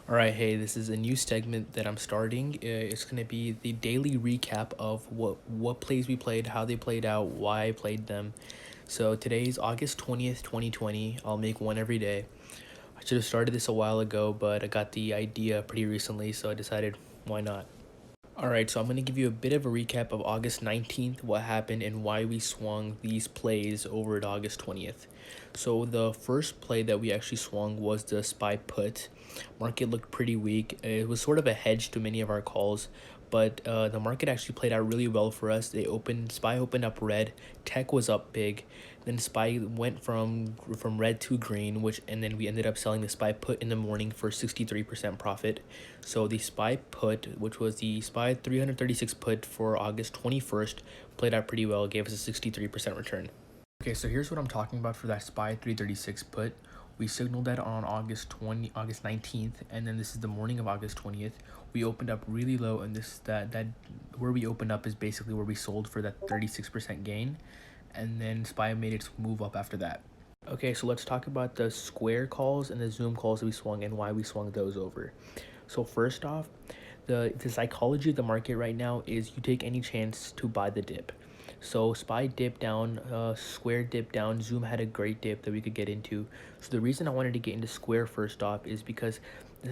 All right, hey, this is a new segment that I'm starting. It's going to be the daily recap of what plays we played, how they played out, why I played them. So today's August 20th, 2020. I'll make one every day. I should have started this a while ago, but I got the idea pretty recently, so I decided why not. Alright, so I'm going to give you a bit of a recap of August 19th, what happened, and why we swung these plays over at August 20th. So the first play that we actually swung was the SPY put. Market looked pretty weak. It was sort of a hedge to many of our calls, but the market actually played out really well for us. SPY opened up red, tech was up big, then SPY went from red to green, and then we ended up selling the SPY put in the morning for 63% profit. So the SPY put, which was the SPY 336 put for August 21st, played out pretty well, gave us a 63% return. Okay, so here's what I'm talking about for that SPY 336 put. We signaled that on August 19th, and then this is the morning of August 20th. We opened up really low, and that where we opened up is basically where we sold for that 36% gain, and then SPY made its move up after that. Okay, so let's talk about the square calls and the zoom calls that we swung and why we swung those over. So first off, the psychology of the market right now is you take any chance to buy the dip. So SPY dipped down, Square dipped down, Zoom had a great dip that we could get into. So the reason I wanted to get into Square first off is because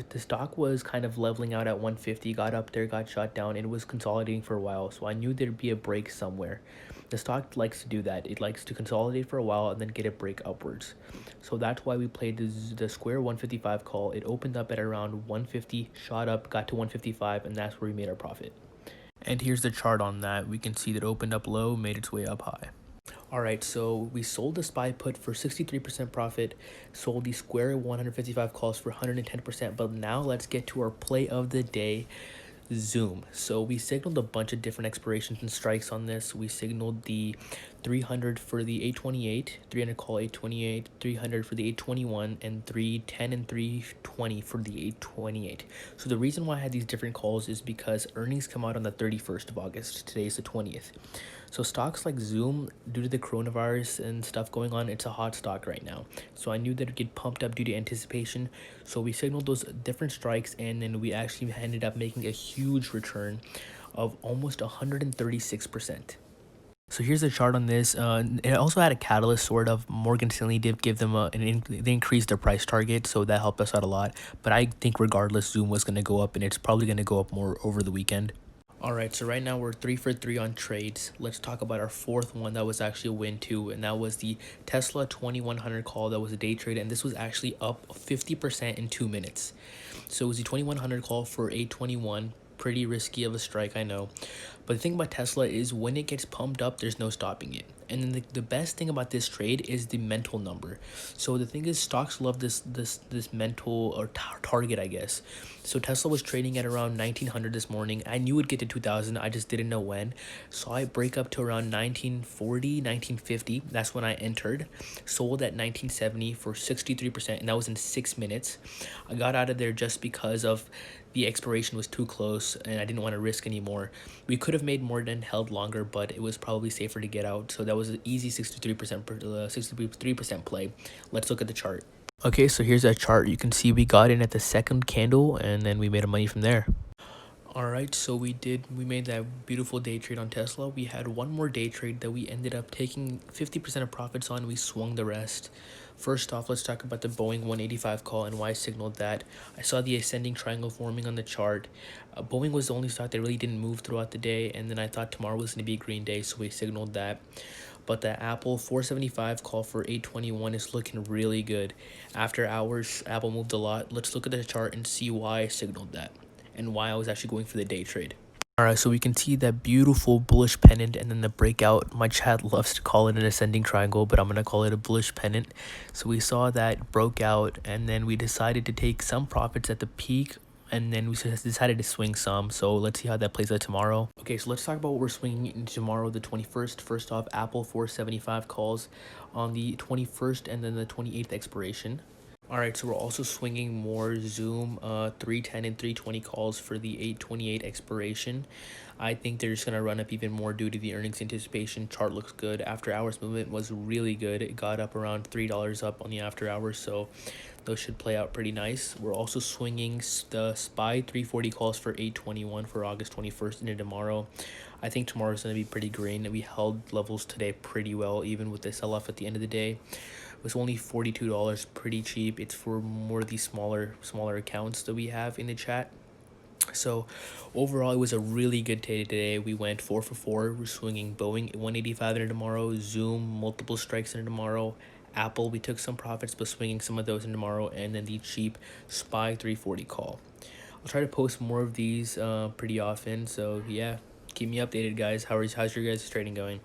the stock was kind of leveling out at 150, got up there, got shot down, and it was consolidating for a while. So I knew there'd be a break somewhere. The stock likes to do that. It likes to consolidate for a while and then get a break upwards. So that's why we played the Square 155 call. It opened up at around 150, shot up, got to 155, and that's where we made our profit. And here's the chart on that. We can see that it opened up low, made its way up high. Alright, so we sold the SPY put for 63% profit, sold the Square 155 calls for 110%, but now let's get to our play of the day, Zoom. So we signaled a bunch of different expirations and strikes on this. We signaled the 300 for the 828, 300 call 828, 300 for the 821, and 310 and 320 for the 828. So the reason why I had these different calls is because earnings come out on the 31st of August. Today is the 20th. So stocks like Zoom, due to the coronavirus and stuff going on, it's a hot stock right now. So I knew that it'd get pumped up due to anticipation. So we signaled those different strikes, and then we actually ended up making a huge return of almost 136%. So here's the chart on this. It also had a catalyst, sort of. Morgan Stanley did give them they increased their price target, so that helped us out a lot. But I think regardless, Zoom was going to go up, and it's probably going to go up more over the weekend. Alright, so right now we're 3 for 3 on trades. Let's talk about our fourth one that was actually a win too, and that was the Tesla 2100 call that was a day trade, and this was actually up 50% in 2 minutes. So it was the 2100 call for 821. Pretty risky of a strike, I know. But the thing about Tesla is when it gets pumped up, there's no stopping it. And then the best thing about this trade is the mental number. So the thing is, stocks love this mental or target, I guess. So Tesla was trading at around 1900 this morning. I knew it'd get to 2000. I just didn't know when. Saw it break up to around 1940, 1950. That's when I entered. Sold at 1970 for 63%, and that was in 6 minutes. I got out of there just because of the expiration was too close and I didn't want to risk anymore. We could have made more than held longer, but it was probably safer to get out. So that was an easy 63% play. Let's look at the chart. Okay, so here's that chart. You can see we got in at the second candle and then we made our money from there. Alright, so we made that beautiful day trade on Tesla. We had one more day trade that we ended up taking 50% of profits on. We swung the rest. First off, let's talk about the Boeing 185 call and why I signaled that. I saw the ascending triangle forming on the chart. Boeing was the only stock that really didn't move throughout the day, and then I thought tomorrow was going to be a green day, so we signaled that. But the Apple 475 call for 821 is looking really good. After hours, Apple moved a lot. Let's look at the chart and see why I signaled that and why I was actually going for the day trade. Alright, so we can see that beautiful bullish pennant and then the breakout. My chat loves to call it an ascending triangle, but I'm going to call it a bullish pennant. So we saw that broke out, and then we decided to take some profits at the peak, and then we decided to swing some. So let's see how that plays out tomorrow. Okay, so let's talk about what we're swinging in tomorrow, the 21st. First off, Apple 475 calls on the 21st and then the 28th expiration. Alright, so we're also swinging more Zoom 310 and 320 calls for the 828 expiration. I think they're just going to run up even more due to the earnings anticipation. Chart looks good. After hours movement was really good. It got up around $3 up on the after hours, so those should play out pretty nice. We're also swinging the SPY 340 calls for 821 for August 21st into tomorrow. I think tomorrow's going to be pretty green. We held levels today pretty well, even with the sell-off at the end of the day. It was only $42, pretty cheap. It's for more of these smaller accounts that we have in the chat. So overall, it was a really good day today. We went 4 for 4. We're swinging Boeing 185 into tomorrow, Zoom multiple strikes into tomorrow, Apple we took some profits but swinging some of those in tomorrow, and then the cheap SPY 340 call. I'll try to post more of these pretty often. So yeah, keep me updated, guys. How's your guys' trading going?